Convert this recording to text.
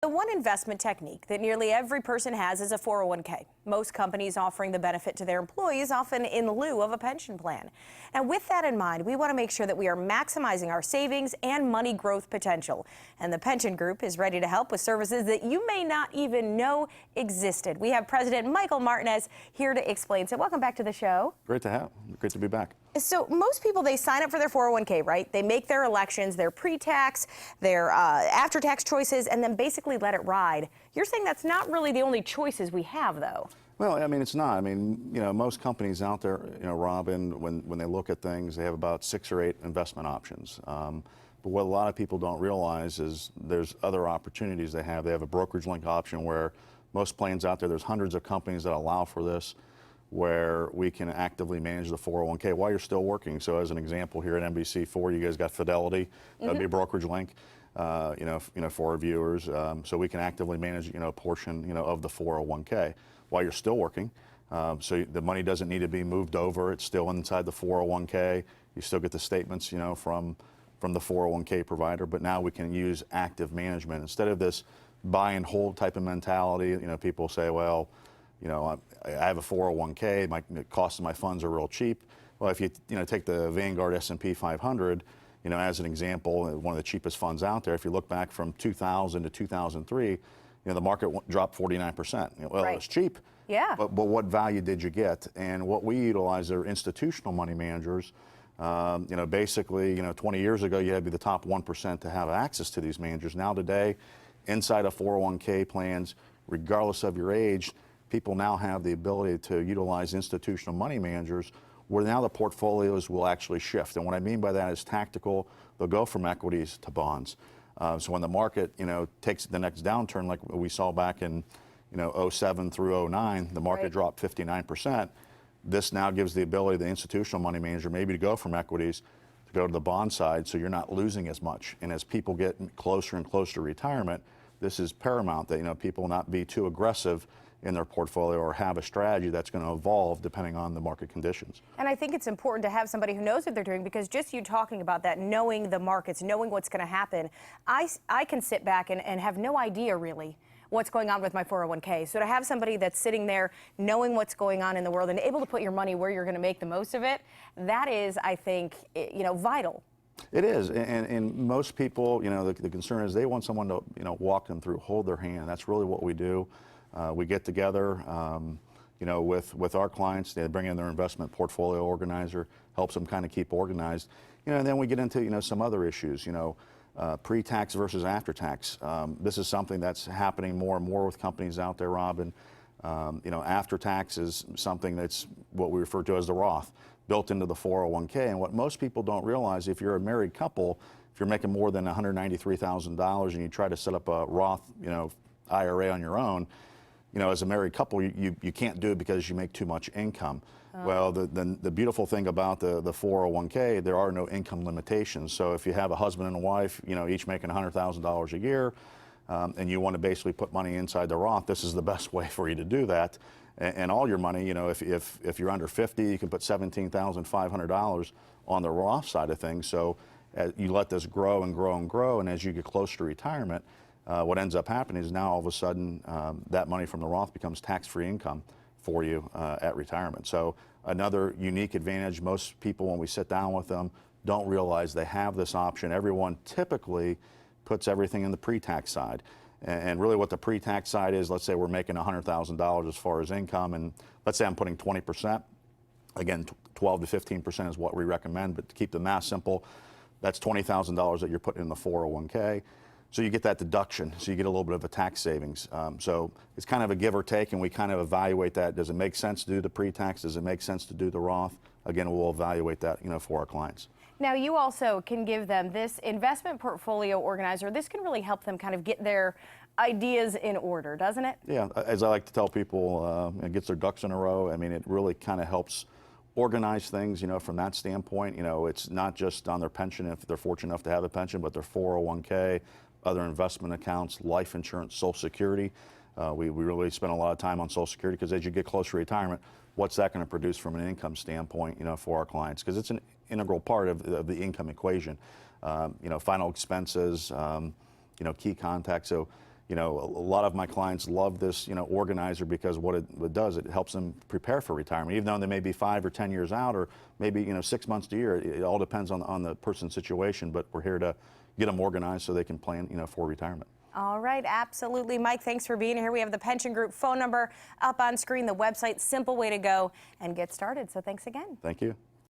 The one investment technique that nearly every person has is a 401k. Most companies offering the benefit to their employees, often in lieu of a pension plan. And with that in mind, we want to make sure that we are maximizing our savings and money growth potential. And the Pension Group is ready to help with services that you may not even know existed. We have President Michael Martinez here to explain. So welcome back to the show. Great to be back. So most people, they sign up for their 401k, right? They make their elections, their pre-tax, their after-tax choices, and then basically let it ride. You're saying that's not really the only choices we have, though. Well, I mean, it's not. I mean, most companies out there, Robin, when they look at things, they have about 6 or 8 investment options. But what a lot of people don't realize is there's other opportunities they have. They have a brokerage link option where most plans out there's hundreds of companies that allow for this, where we can actively manage the 401k while you're still working. So as an example, here at NBC4, you guys got Fidelity, that'd be a brokerage link, for our viewers. So we can actively manage, a portion, of the 401k while you're still working. So the money doesn't need to be moved over. It's still inside the 401k. You still get the statements, from the 401k provider, but now we can use active management. Instead of this buy and hold type of mentality, people say, well, I have a 401k, the cost of my funds are real cheap. Well, if you take the Vanguard S&P 500, as an example, one of the cheapest funds out there, if you look back from 2000 to 2003, the market dropped 49%. Well, right. It was cheap. Yeah. But what value did you get? And what we utilize are institutional money managers. Basically, 20 years ago, you had to be the top 1% to have access to these managers. Now today, inside of 401k plans, regardless of your age, people now have the ability to utilize institutional money managers where now the portfolios will actually shift. And what I mean by that is tactical. They'll go from equities to bonds. So when the market, takes the next downturn like we saw back in, 07 through 09, the market dropped 59%. This now gives the ability to the institutional money manager maybe to go from equities to go to the bond side so you're not losing as much. And as people get closer and closer to retirement, this is paramount that, people not be too aggressive in their portfolio or have a strategy that's going to evolve depending on the market conditions. And I think it's important to have somebody who knows what they're doing, because just you talking about that, knowing the markets, knowing what's going to happen, I can sit back and have no idea really what's going on with my 401k. So to have somebody that's sitting there knowing what's going on in the world and able to put your money where you're going to make the most of it, that is, I think, vital. It is, and most people, the concern is they want someone to, walk them through, hold their hand. That's really what we do. We get together, with our clients. They bring in their investment portfolio organizer, helps them kind of keep organized. And then we get into, some other issues, pre-tax versus after-tax. This is something that's happening more and more with companies out there, Robin. After-tax is something that's what we refer to as the Roth, built into the 401k. And what most people don't realize, if you're a married couple, if you're making more than $193,000 and you try to set up a Roth, IRA on your own, as a married couple, you can't do it because you make too much income. Well, the beautiful thing about the 401k, there are no income limitations. So if you have a husband and a wife, each making $100,000 a year, and you want to basically put money inside the Roth, this is the best way for you to do that. And all your money, if you're under 50, you can put $17,500 on the Roth side of things. So you let this grow and grow and grow, and as you get closer to retirement, what ends up happening is now all of a sudden that money from the Roth becomes tax-free income for you at retirement. So another unique advantage, most people when we sit down with them don't realize they have this option. Everyone typically puts everything in the pre-tax side. And really what the pre-tax side is, let's say we're making $100,000 as far as income, and let's say I'm putting 20%. Again, 12 to 15% is what we recommend, but to keep the math simple, that's $20,000 that you're putting in the 401k. So you get that deduction, so you get a little bit of a tax savings. So it's kind of a give or take, and we kind of evaluate that. Does it make sense to do the pre-tax? Does it make sense to do the Roth? Again, we'll evaluate that, for our clients. Now, you also can give them this investment portfolio organizer. This can really help them kind of get their ideas in order, doesn't it? Yeah, as I like to tell people, it gets their ducks in a row. I mean, it really kind of helps organize things, from that standpoint. It's not just on their pension, if they're fortunate enough to have a pension, but their 401k, other investment accounts, life insurance, Social Security. We really spend a lot of time on Social Security because as you get closer to retirement, what's that going to produce from an income standpoint, for our clients? Because it's an integral part of the income equation. Final expenses, key contacts. So you know, a lot of my clients love this, you know, organizer, because what it does, it helps them prepare for retirement, even though they may be 5 or 10 years out, or maybe, you know, 6 months to a year. It all depends on the person's situation, but we're here to get them organized so they can plan, you know, for retirement. All right, absolutely. Mike, thanks for being here. We have the Pension Group phone number up on screen, the website, simple way to go and get started. So thanks again. Thank you.